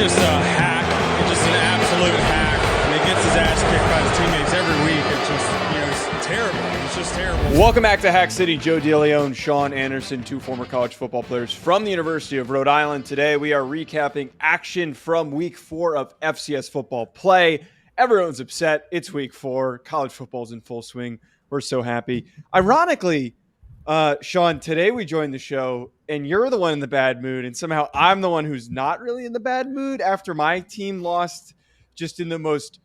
just a hack. It's just an absolute hack. And he gets his ass kicked by his teammates every week. It's just, it's terrible. It's just terrible. Welcome back to Hack City. Joe DeLeone, Sean Anderson, two former college football players from the University of Rhode Island. Today we are recapping action from week 4 of FCS football play. Everyone's upset. It's week 4. College football's in full swing. We're so happy. Ironically, Sean, today we joined the show and you're the one in the bad mood, and somehow I'm the one who's not really in the bad mood after my team lost just in the most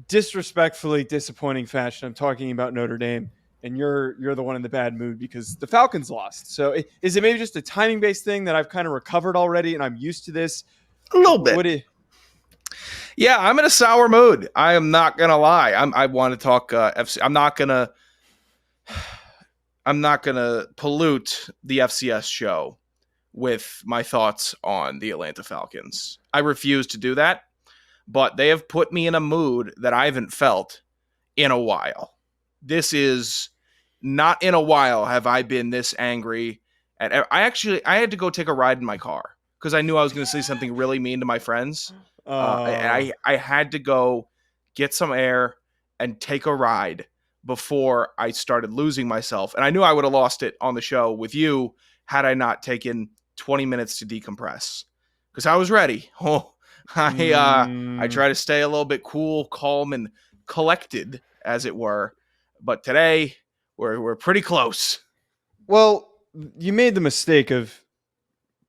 disrespectfully disappointing fashion. I'm talking about Notre Dame, and you're the one in the bad mood because the Falcons lost. So is it maybe just a timing-based thing that I've kind of recovered already and I'm used to this? A little bit. Yeah, I'm in a sour mood. I am not gonna lie. I want to talk FC. I'm not gonna pollute the FCS show with my thoughts on the Atlanta Falcons. I refuse to do that, but they have put me in a mood that I haven't felt in a while. This is not in a while have I been this angry. And I had to go take a ride in my car because I knew I was going to say something really mean to my friends. I had to go get some air and take a ride before I started losing myself. And I knew I would have lost it on the show with you had I not taken 20 minutes to decompress because I was ready. I try to stay a little bit cool, calm, and collected, as it were. But today, we're pretty close. Well, you made the mistake of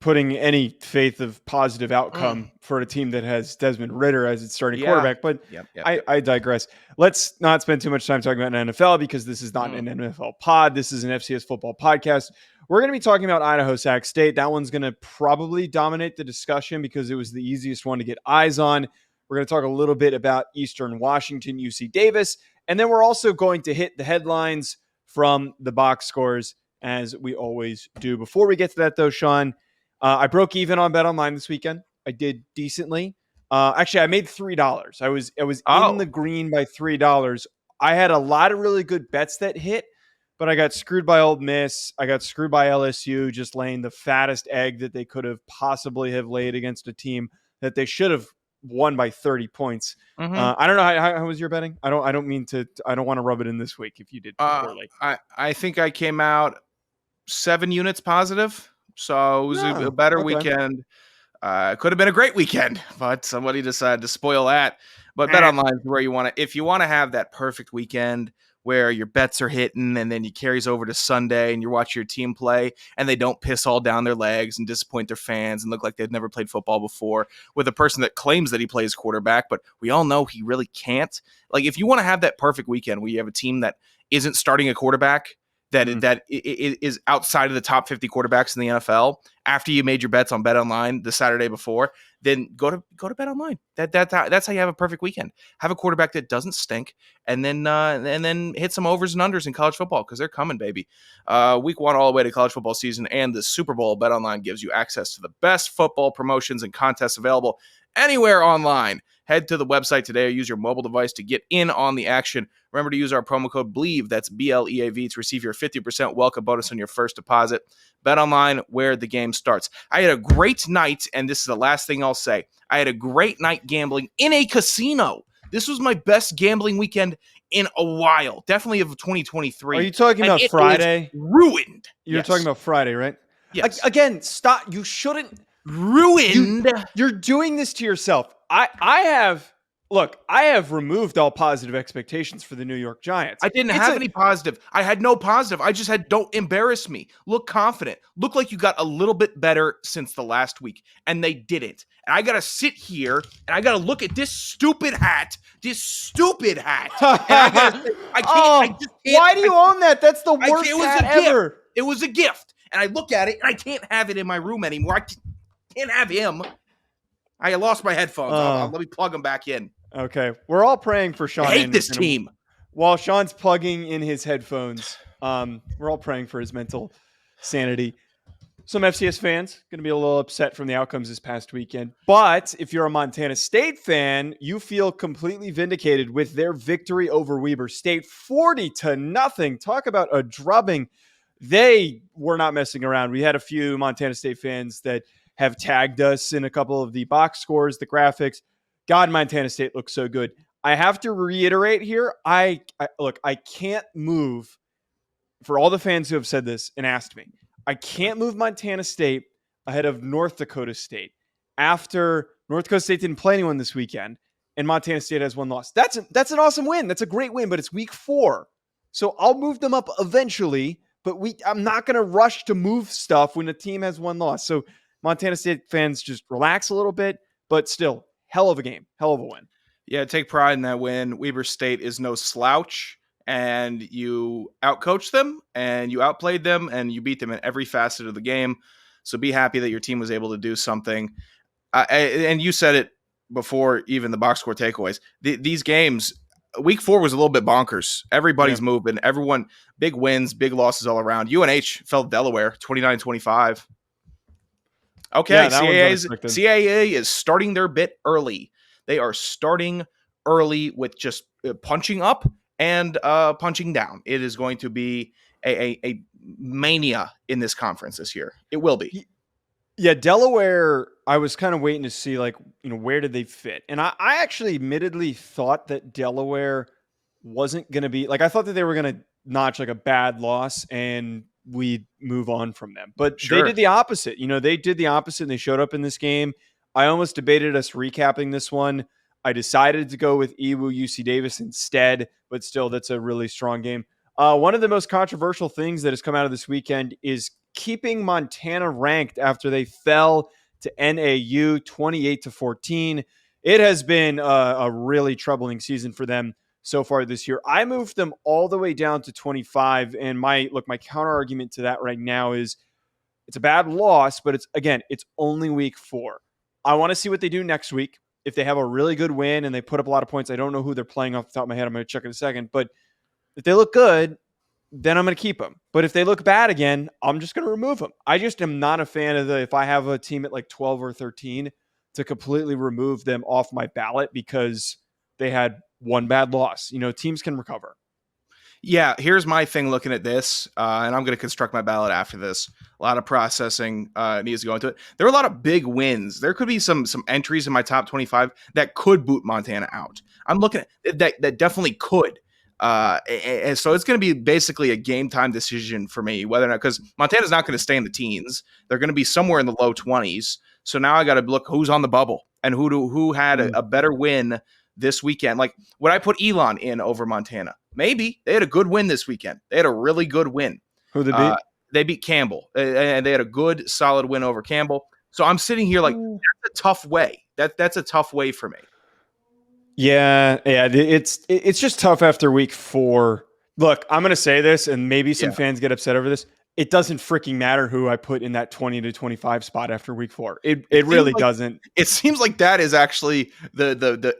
putting any faith of positive outcome for a team that has Desmond Ridder as its starting quarterback. But I digress. Let's not spend too much time talking about an NFL because this is not an NFL pod. This is an FCS football podcast. We're going to be talking about Idaho, Sac State. That one's going to probably dominate the discussion because it was the easiest one to get eyes on. We're going to talk a little bit about Eastern Washington, UC Davis. And then we're also going to hit the headlines from the box scores as we always do. Before we get to that though, Sean, I broke even on BetOnline this weekend. I did decently. Actually, I made $3. I was in the green by $3. I had a lot of really good bets that hit, but I got screwed by Ole Miss. I got screwed by LSU just laying the fattest egg that they could have possibly have laid against a team that they should have won by 30 points. I don't know how was your betting. I don't want to rub it in this week if you did poorly. I think I came out 7 units positive. So it was a better weekend. It could have been a great weekend, but somebody decided to spoil that. But BetOnline is where you want to, if you want to have that perfect weekend where your bets are hitting and then you carries over to Sunday and you watch your team play and they don't piss all down their legs and disappoint their fans and look like they've never played football before with a person that claims that he plays quarterback, but we all know he really can't. Like if you want to have that perfect weekend where you have a team that isn't starting a quarterback, that is outside of the top 50 quarterbacks in the NFL after you made your bets on BetOnline the Saturday before, then go to BetOnline. That's how you have a perfect weekend. Have a quarterback that doesn't stink, and then hit some overs and unders in college football because they're coming, baby. Week 1 all the way to college football season and the Super Bowl. BetOnline gives you access to the best football promotions and contests available anywhere online. Head to the website today or use your mobile device to get in on the action. Remember to use our promo code BLEAV, that's BLEAV, to receive your 50% welcome bonus on your first deposit. BetOnline, where the game starts. I had a great night, and this is the last thing I'll say. I had a great night gambling in a casino. This was my best gambling weekend in a while, definitely of 2023. Are you talking about Friday? Ruined. You're talking about Friday, right? Yes. Again, stop. You shouldn't. Ruined. You're doing this to yourself. I have removed all positive expectations for the New York Giants. I didn't have any positive. I had no positive. I just had, don't embarrass me. Look confident. Look like you got a little bit better since the last week. And they didn't. And I got to sit here and I got to look at this stupid hat. And I got to say, I just can't. Why do you own that? That's the worst hat ever. It was a gift. And I look at it and I can't have it in my room anymore. I can't have him. I lost my headphones. Let me plug them back in. Okay. We're all praying for Sean. I hate this team. While Sean's plugging in his headphones, we're all praying for his mental sanity. Some FCS fans going to be a little upset from the outcomes this past weekend. But if you're a Montana State fan, you feel completely vindicated with their victory over Weber State, 40-0. Talk about a drubbing. They were not messing around. We had a few Montana State fans that have tagged us in a couple of the box scores, the graphics. God, Montana State looks so good. I have to reiterate here. I can't move, for all the fans who have said this and asked me, I can't move Montana State ahead of North Dakota State after North Dakota State didn't play anyone this weekend and Montana State has one loss. That's an awesome win. That's a great win, but it's week 4. So I'll move them up eventually, but I'm not going to rush to move stuff when a team has one loss. So Montana State fans, just relax a little bit, but still, hell of a game, hell of a win. Yeah, take pride in that win. Weber State is no slouch, and you outcoached them, and you outplayed them, and you beat them in every facet of the game. So be happy that your team was able to do something. And you said it before even the box score takeaways. These games, week 4 was a little bit bonkers. Everybody's moving. Everyone, big wins, big losses all around. UNH fell to Delaware 29-25. Okay, yeah, CAA is starting their bit early. They are starting early with just punching up and punching down. It is going to be a mania in this conference this year. It will be. Yeah, Delaware, I was kind of waiting to see, where did they fit? And I actually admittedly thought that Delaware wasn't going to be, I thought that they were going to notch a bad loss and we'd move on from them. But They did the opposite. They did the opposite and they showed up in this game. I almost debated us recapping this one. I decided to go with EWU UC Davis instead, but still, that's a really strong game. One of the most controversial things that has come out of this weekend is keeping Montana ranked after they fell to NAU 28-14. It has been a really troubling season for them so far this year. I moved them all the way down to 25, and my counter argument to that right now is it's a bad loss, but it's only week 4. I want to see what they do next week. If they have a really good win and they put up a lot of points, I don't know who they're playing off the top of my head. I'm going to check in a second. But if they look good, then I'm going to keep them. But if they look bad again, I'm just going to remove them. I just am not a fan of if I have a team at 12 or 13, to completely remove them off my ballot because they had one bad loss. Teams can recover. Yeah, here's my thing looking at this, and I'm going to construct my ballot after this. A lot of processing needs to go into it. There are a lot of big wins. There could be some entries in my top 25 that could boot Montana out. I'm looking at that definitely could. And so it's going to be basically a game time decision for me, whether or not, because Montana's not going to stay in the teens. They're going to be somewhere in the low 20s. So now I got to look who's on the bubble and who had a better win this weekend. Would I put Elon in over Montana? Maybe. They had a good win this weekend. They had a really good win. Who they beat? They beat Campbell, and they had a good, solid win over Campbell. So I'm sitting here that's a tough way. That's a tough way for me. Yeah. It's just tough after week 4. Look, I'm going to say this, and maybe some fans get upset over this. It doesn't freaking matter who I put in that 20-25 spot after week 4. It really doesn't. It seems like that is actually the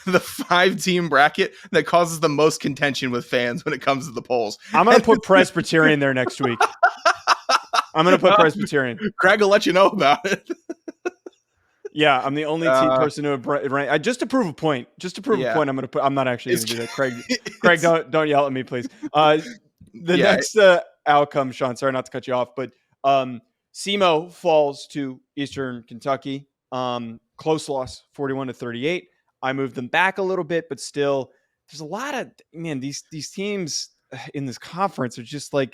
5-team bracket that causes the most contention with fans when it comes to the polls. I'm going to put Presbyterian there next week. I'm going to put Presbyterian. Craig will let you know about it. Yeah, I'm the only person who rank. Just to prove a point. I'm going to put. I'm not actually going to do that. Craig, don't yell at me, please. Next outcome, Sean. Sorry not to cut you off, but SEMO falls to Eastern Kentucky. Close loss, 41-38. I moved them back a little bit, but still, there's a lot of these teams in this conference are just I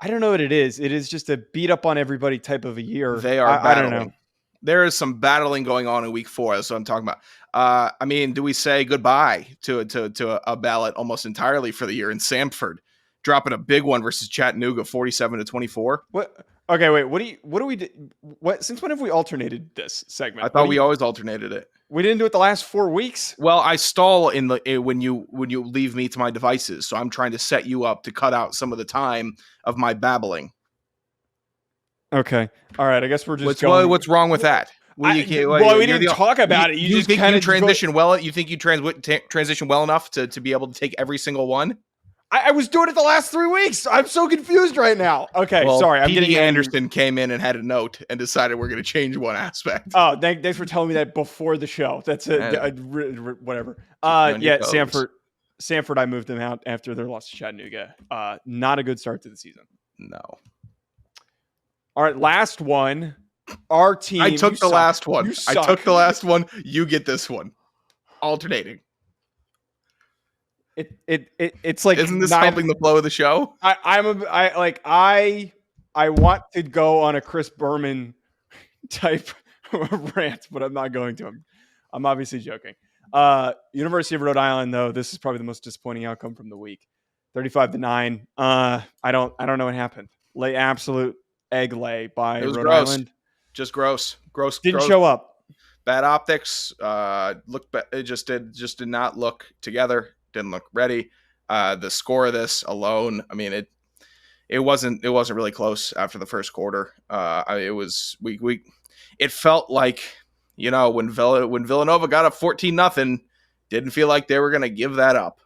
don't know what it is. It is just a beat up on everybody type of a year. They are battling. I don't know. There is some battling going on in week 4. That's what I'm talking about. Do we say goodbye to a ballot almost entirely for the year in Samford, dropping a big one versus Chattanooga, 47-24? What? Okay, wait. What do we do? What? Since when have we alternated this segment? I thought we always alternated it. We didn't do it the last 4 weeks. Well, I stall when you leave me to my devices, so I'm trying to set you up to cut out some of the time of my babbling. Okay. All right. I guess we're just going. What's wrong with that? We didn't talk about it. You think you transition well? You think you transition well enough to be able to take every single one? I was doing it the last 3 weeks. I'm so confused right now. Okay, sorry. I'm getting Anderson came in and had a note and decided we're going to change one aspect. Oh, thanks for telling me that before the show. That's whatever. Samford, I moved them out after their loss to Chattanooga. Not a good start to the season. No. All right, last one. our team. I took the last one. I took the last one. You get this one. Alternating. It's like, isn't this helping the flow of the show? I want to go on a Chris Berman type rant, but I'm not going to. I'm obviously joking. University of Rhode Island, though, this is probably the most disappointing outcome from the week. 35-9. I don't know what happened. Absolute egg lay by Rhode Island. Just gross. Didn't show up. Bad optics. It just did not look together. Didn't look ready. The score of this alone, I mean, it wasn't really close after the first quarter. It felt like, when Villanova got up 14-0, didn't feel like they were going to give that up.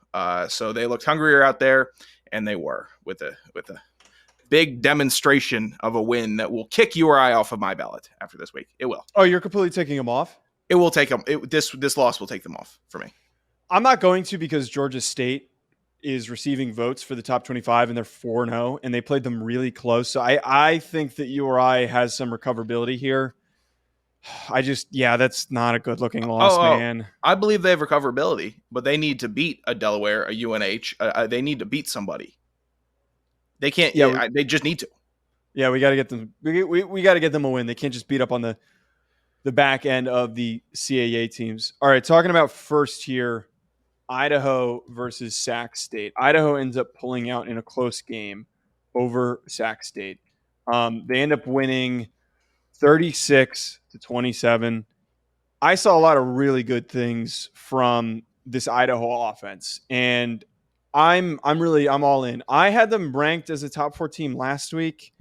So they looked hungrier out there, and they were with a big demonstration of a win that will kick you or I off of my ballot after this week. It will. Oh, you're completely taking them off? It will take them. This loss will take them off for me. I'm not going to, because Georgia State is receiving votes for the top 25 and they're 4-0 and they played them really close. So I think that URI has some recoverability here. That's not a good looking loss, man. I believe they have recoverability, but they need to beat a Delaware, a UNH. They need to beat somebody. They can't. Yeah, they just need to. Yeah, we got to get them. We got to get them a win. They can't just beat up on the back end of the CAA teams. All right, talking about first here, Idaho versus Sac State. Idaho ends up pulling out in a close game over Sac State. They end up winning 36-27. I saw a lot of really good things from this Idaho offense, and I'm all in. I had them ranked as a top 4 team last week,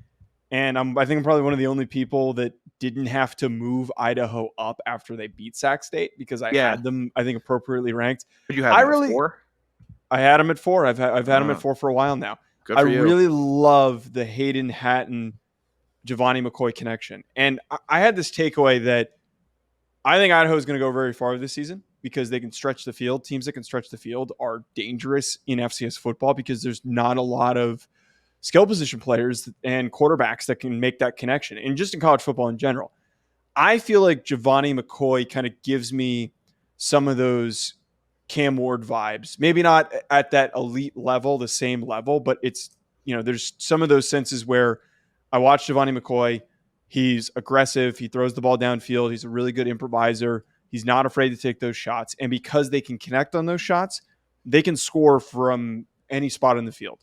and I think I'm probably one of the only people that didn't have to move Idaho up after they beat Sac State, because I had them, I think, appropriately ranked. But you had them at 4? I had them at 4. I've had them at 4 for a while now. Good for you. Really love the Hayden Hatton Giovanni McCoy connection. And I had this takeaway that I think Idaho is going to go very far this season because they can stretch the field. Teams that can stretch the field are dangerous in FCS football because there's not a lot of skill position players and quarterbacks that can make that connection. And just in college football in general, I feel like Giovanni McCoy kind of gives me some of those Cam Ward vibes. Maybe not at that elite level, the same level, but it's, there's some of those senses where I watched Giovanni McCoy. He's aggressive. He throws the ball downfield. He's a really good improviser. He's not afraid to take those shots. And because they can connect on those shots, they can score from any spot in the field.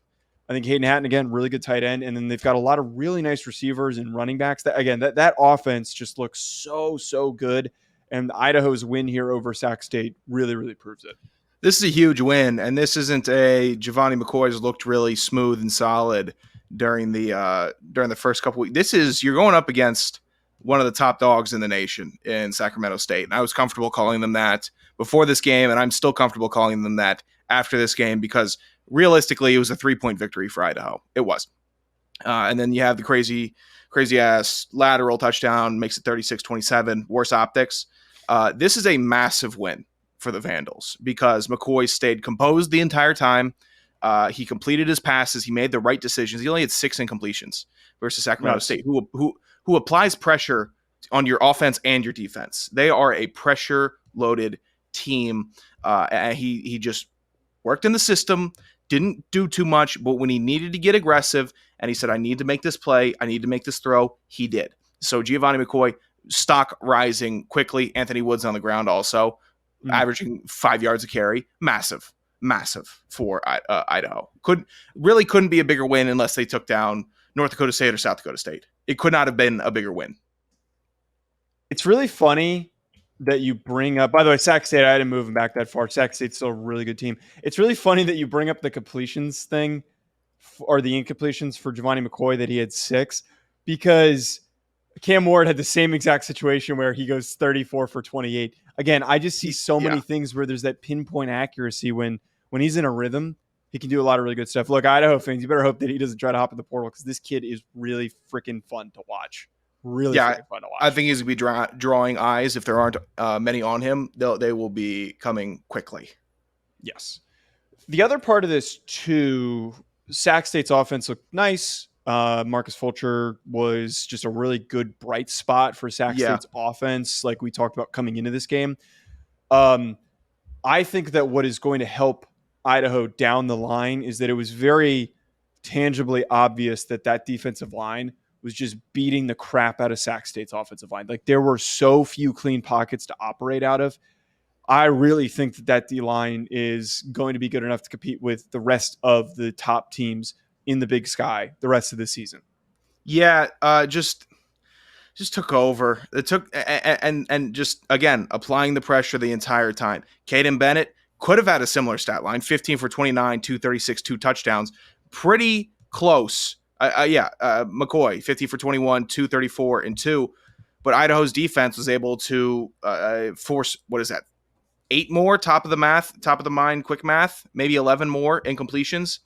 I think Hayden Hatton, again, really good tight end. And then they've got a lot of really nice receivers and running backs. That offense just looks so good. And Idaho's win here over Sac State really, really proves it. This is a huge win. And this isn't a Giovanni McCoy's looked really smooth and solid during the first couple weeks. You're going up against one of the top dogs in the nation in Sacramento State. And I was comfortable calling them that before this game, and I'm still comfortable calling them that after this game because realistically it was a 3-point victory for Idaho. It was. And then you have the crazy ass lateral touchdown, makes it 36-27, worse optics. This is a massive win for the Vandals because McCoy stayed composed the entire time. He completed his passes. He made the right decisions. He only had 6 incompletions versus Sacramento State, who applies pressure on your offense and your defense. They are a pressure-loaded team. And he just worked in the system, didn't do too much, but when he needed to get aggressive and he said, I need to make this play, I need to make this throw, he did. So Giovanni McCoy, stock rising quickly. Anthony Woods on the ground also, averaging 5 yards a carry. Massive for Idaho. Couldn't be a bigger win unless they took down North Dakota State or South Dakota State. It could not have been a bigger win. It's really funny that you bring up, by the way, Sac State, I didn't move them back that far. Sac State's still a really good team. It's really funny that you bring up the completions thing or the incompletions for Giovanni McCoy that he had 6 because Cam Ward had the same exact situation where he goes 34 for 28. Again, I just see so many things where there's that pinpoint accuracy when he's in a rhythm. He can do a lot of really good stuff. Look, Idaho fans, you better hope that he doesn't try to hop in the portal because this kid is really freaking fun to watch. Really freaking fun to watch. I think he's going to be drawing eyes. If there aren't many on him, they will be coming quickly. Yes. The other part of this, too, Sac State's offense looked nice. Marcus Fulcher was just a really good bright spot for Sac State's offense, like we talked about coming into this game. I think that what is going to help Idaho down the line is that it was very tangibly obvious that defensive line was just beating the crap out of Sac State's offensive line. Like, there were so few clean pockets to operate out of. I really think that D-line is going to be good enough to compete with the rest of the top teams in the Big Sky the rest of the season. Yeah, just took over. It took and just again applying the pressure the entire time. Caden Bennett could have had a similar stat line: 15 for 29, 236, 2 touchdowns. Pretty close. McCoy 50 for 21, 234, and 2. But Idaho's defense was able to force 8 more top of the mind, quick math, maybe 11 more incompletions.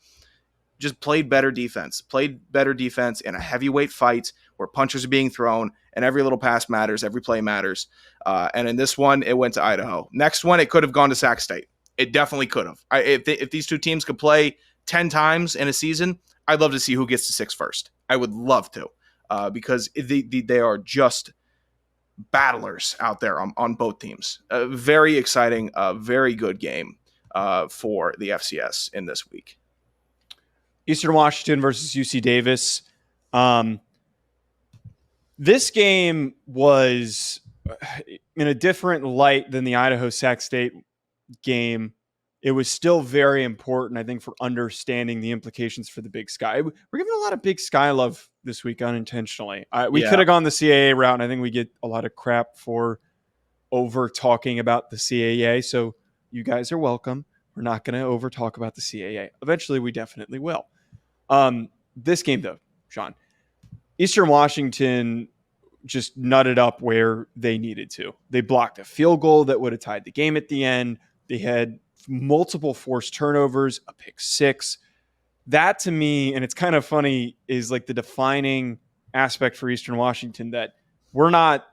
Just played better defense in a heavyweight fight where punches are being thrown and every little pass matters, every play matters. And in this one, it went to Idaho. Next one, it could have gone to Sac State. It definitely could have. If these two teams could play 10 times in a season, I'd love to see who gets to 6 first. I would love to, because they are just battlers out there on both teams. Very exciting, very good game for the FCS in this week. Eastern Washington versus UC Davis. This game was in a different light than the Idaho Sac State game. It was still very important, I think, for understanding the implications for the Big Sky. We're giving a lot of Big Sky love this week unintentionally. We could have gone the CAA route, and I think we get a lot of crap for over talking about the CAA. So you guys are welcome. We're not going to over talk about the CAA. Eventually, we definitely will. This game, though, Sean, Eastern Washington just nutted up where they needed to. They blocked a field goal that would have tied the game at the end. They had multiple forced turnovers, a pick 6. That, to me, and it's kind of funny, is like the defining aspect for Eastern Washington, that we're not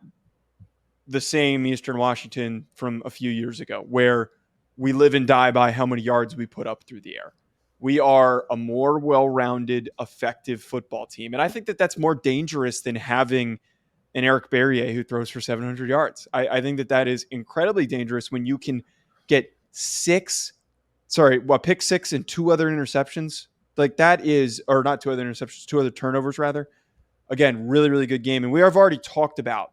the same Eastern Washington from a few years ago, where we live and die by how many yards we put up through the air. We are a more well-rounded, effective football team. And I think that that's more dangerous than having an Eric Berrier who throws for 700 yards. I think that is incredibly dangerous when you can get pick 6 and 2 other interceptions. Like, that is, or not 2 other interceptions, 2 other turnovers rather. Again, really, really good game. And we have already talked about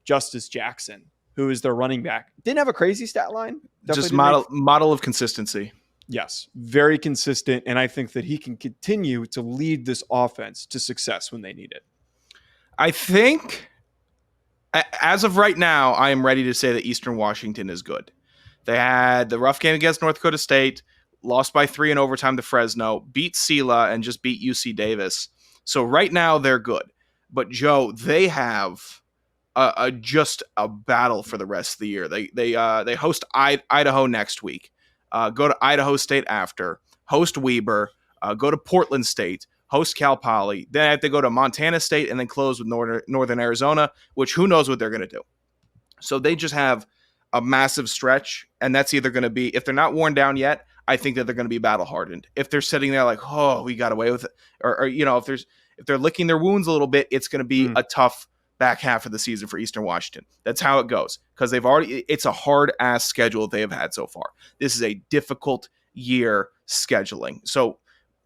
Justice Jackson, who is their running back. Didn't have a crazy stat line. Just model of consistency. Yes, very consistent, and I think that he can continue to lead this offense to success when they need it. I think, as of right now, I am ready to say that Eastern Washington is good. They had the rough game against North Dakota State, lost by 3 in overtime to Fresno, beat Sela, and just beat UC Davis. So right now, they're good. But, Joe, they have just a battle for the rest of the year. They host Idaho next week. Go to Idaho State after, host Weber, go to Portland State, host Cal Poly. Then I have to go to Montana State and then close with Northern Arizona, which who knows what they're going to do. So they just have a massive stretch, and that's either going to be, if they're not worn down yet, I think that they're going to be battle hardened. If they're sitting there like, oh, we got away with it, or if they're licking their wounds a little bit, it's going to be a tough back half of the season for Eastern Washington. That's how it goes, because it's a hard ass schedule they have had so far. This is a difficult year scheduling. So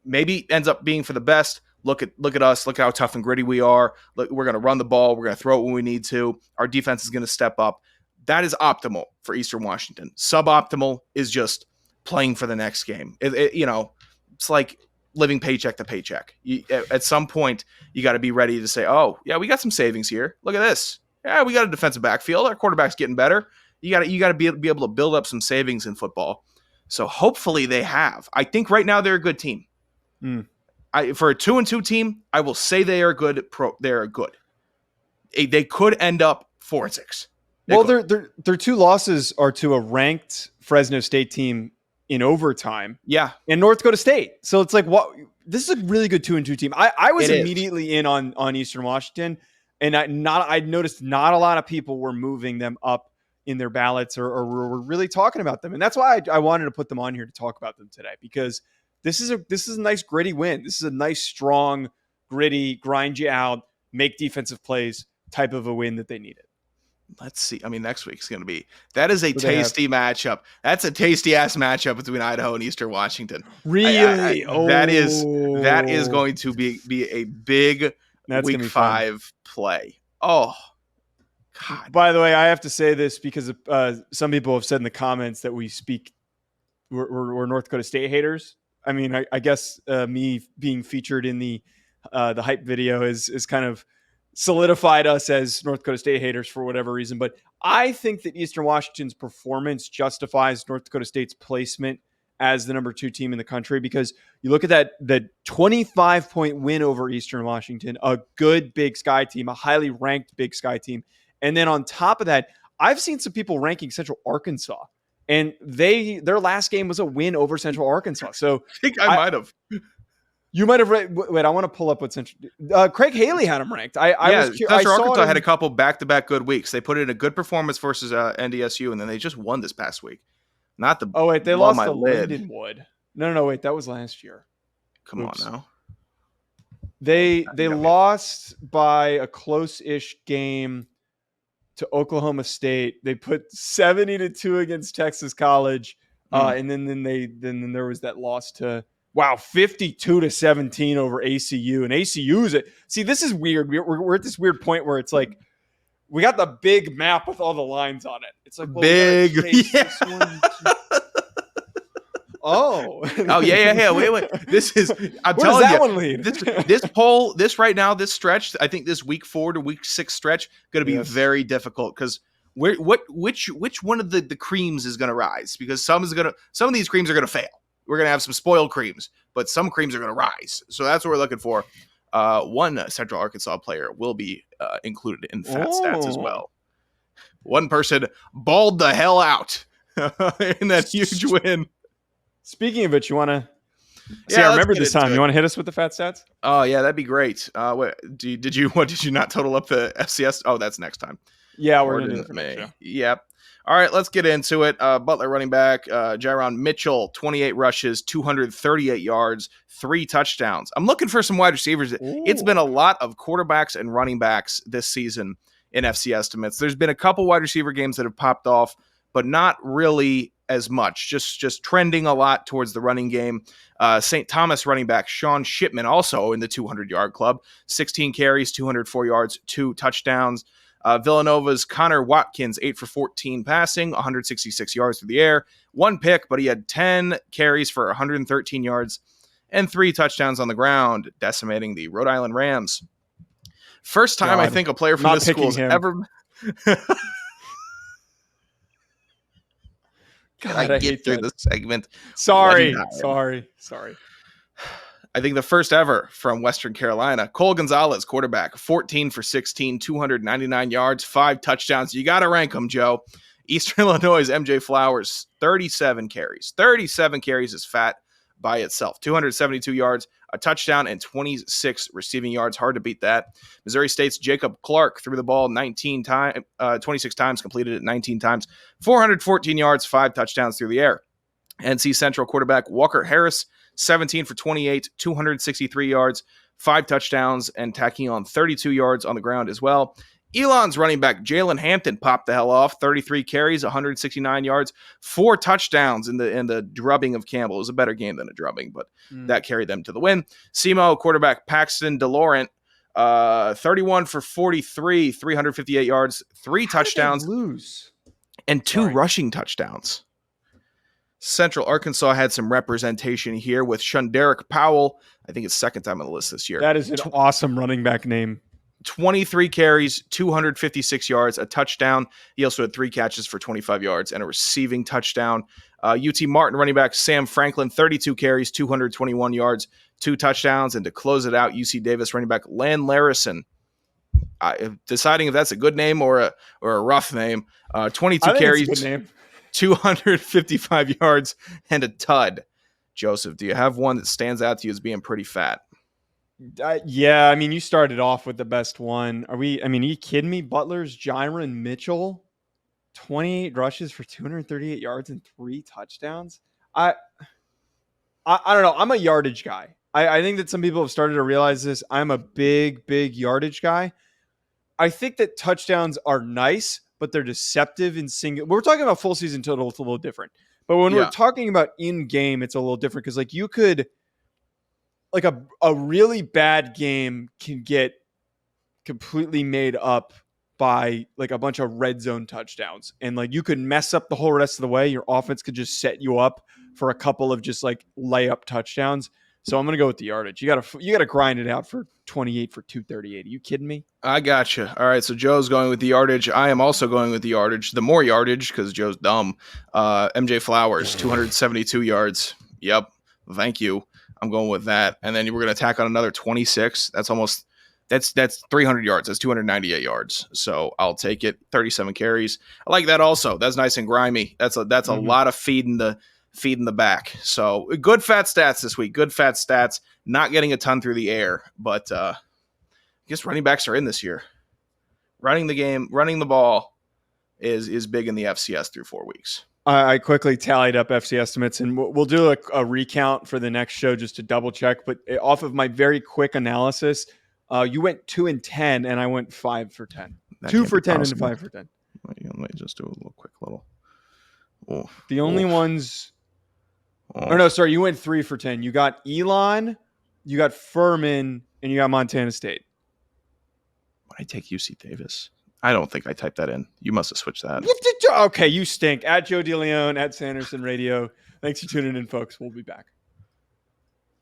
maybe ends up being for the best. Look at us. Look how tough and gritty we are. Look, we're going to run the ball. We're going to throw it when we need to. Our defense is going to step up. That is optimal for Eastern Washington. Suboptimal is just playing for the next game. It's like living paycheck to paycheck. At some point, you got to be ready to say, oh, yeah, we got some savings here. Look at this. Yeah, we got a defensive backfield. Our quarterback's getting better. You got to be able to build up some savings in football. So hopefully they have. I think right now they're a good team. For a 2-2 team, I will say they are good. They're good. They could end up 4-6. Their 2 losses are to a ranked Fresno State team in overtime. Yeah. And North Dakota State. So it's like, what? This is a really good 2-2 team. I was immediately in on Eastern Washington, and I noticed not a lot of people were moving them up in their ballots or were really talking about them. And that's why I wanted to put them on here to talk about them today, because this is a nice gritty win. This is a nice, strong gritty, grind you out, make defensive plays type of a win that they needed. Let's see. I mean, next week's going to be – that is a tasty matchup. That's a tasty-ass matchup between Idaho and Eastern Washington. Really? That is going to be a big Week 5 play. Oh, God. By the way, I have to say this because some people have said in the comments that we're North Dakota State haters. I mean, I guess me being featured in the hype video is kind of solidified us as North Dakota State haters for whatever reason. But I think that Eastern Washington's performance justifies North Dakota State's placement as the number 2 team in the country, because you look at that 25-point win over Eastern Washington, a good Big Sky team, a highly ranked Big Sky team. And then on top of that, I've seen some people ranking Central Arkansas, and their last game was a win over Central Arkansas. So I think I might have. You might have read. Wait, I want to pull up what Central. Craig Haley had them ranked. Central Arkansas had a couple back-to-back good weeks. They put in a good performance versus NDSU, and then they just won this past week. Not the. Oh wait, they lost to Lindenwood. No. Wait, that was last year. Come on now. They lost by a close-ish game to Oklahoma State. They put 70-2 against Texas College, and then there was that loss to 52-17 over ACU. And ACU this is weird. We're at this weird point where it's like we got the big map with all the lines on it. It's like big. Oh yeah. Wait. This is. I'm Where telling does that you, one lead? this poll, right now, this stretch. I think this Week 4 to Week 6 stretch going to be very difficult because which one of the creams is going to rise? Because some of these creams are going to fail. We're going to have some spoiled creams, but some creams are going to rise. So that's what we're looking for. One Central Arkansas player will be included in fat stats as well. One person balled the hell out in that huge win. Speaking of it, you want to see? I remember this time. You want to hit us with the fat stats? Oh yeah, that'd be great. Did you not total up the FCS? Oh, that's next time. Yeah, we're going to do it for May. Yep. All right, let's get into it. Butler running back, Jaron Mitchell, 28 rushes, 238 yards, 3 touchdowns. I'm looking for some wide receivers. Ooh. It's been a lot of quarterbacks and running backs this season in FC estimates. There's been a couple wide receiver games that have popped off, but not really as much. Just trending a lot towards the running game. St. Thomas running back Sean Shipman also in the 200-yard club, 16 carries, 204 yards, 2 touchdowns. Villanova's Connor Watkins, 8 for 14 passing, 166 yards through the air, 1 pick, but he had 10 carries for 113 yards and 3 touchdowns on the ground, decimating the Rhode Island Rams. First time I think a player from this school has ever. God, I get through this segment. Sorry. I think the first ever from Western Carolina. Cole Gonzalez, quarterback, 14 for 16, 299 yards, 5 touchdowns. You got to rank them, Joe. Eastern Illinois' MJ Flowers, 37 carries. 37 carries is fat by itself. 272 yards, a touchdown, and 26 receiving yards. Hard to beat that. Missouri State's Jacob Clark threw the ball 26 times, completed it 19 times. 414 yards, 5 touchdowns through the air. NC Central quarterback Walker Harris, 17 for 28, 263 yards, 5 touchdowns, and tacking on 32 yards on the ground as well. Elon's running back Jalen Hampton popped the hell off, 33 carries, 169 yards, 4 touchdowns in the drubbing of Campbell. It was a better game than a drubbing, but that carried them to the win. SEMO quarterback Paxton DeLeone, 31 for 43, 358 yards, 3 touchdowns, and 2 rushing touchdowns. Central Arkansas had some representation here with Shunderick Powell. I think it's second time on the list this year. That is an awesome running back name. 23 carries, 256 yards, a touchdown. He also had 3 catches for 25 yards and a receiving touchdown. UT Martin running back Sam Franklin, 32 carries, 221 yards, 2 touchdowns. And to close it out, UC Davis running back Lan Larison. Deciding if that's a good name or a rough name. 22 carries. It's a good name. 255 yards and a tud. Joseph, do you have one that stands out to you as being pretty fat? Yeah, I mean, you started off with the best one. Are you kidding me? Butler's Jaron Mitchell, 28 rushes for 238 yards and 3 touchdowns. I don't know. I'm a yardage guy. I think that some people have started to realize this. I'm a big yardage guy. I think that touchdowns are nice, but they're deceptive in single. We're talking about full season total. It's a little different. But when we're talking about in game, it's a little different because like you could, like a really bad game can get completely made up by like a bunch of red zone touchdowns, and like you could mess up the whole rest of the way. Your offense could just set you up for a couple of just like layup touchdowns. So I'm gonna go with the yardage. You gotta grind it out for 28 for 238. Are you kidding me? I gotcha. All right, so Joe's going with the yardage. I am also going with the yardage. The more yardage because Joe's dumb. MJ Flowers, 272 yards. Yep. Thank you. I'm going with that. And then we're gonna tack on another 26. That's 300 yards. That's 298 yards. So I'll take it. 37 carries. I like that also. That's nice and grimy. That's a lot of feeding the back. So good fat stats this week. Good fat stats. Not getting a ton through the air, but I guess running backs are in this year. Running the game, running the ball is big in the FCS through 4 weeks. I quickly tallied up FC estimates, and we'll do a recount for the next show just to double check. But off of my very quick analysis, you went 2 and 10, and I went 5 for 10. 2 for 10 and 5 for 10. Let me just do a quick little. The only ones. Oh no, sorry. You went 3 for 10. You got Elon, you got Furman, and you got Montana State. Why did I take UC Davis? I don't think I typed that in. You must have switched that. Okay, you stink. At Joe DeLeone, at Sanderson Radio. Thanks for tuning in, folks. We'll be back.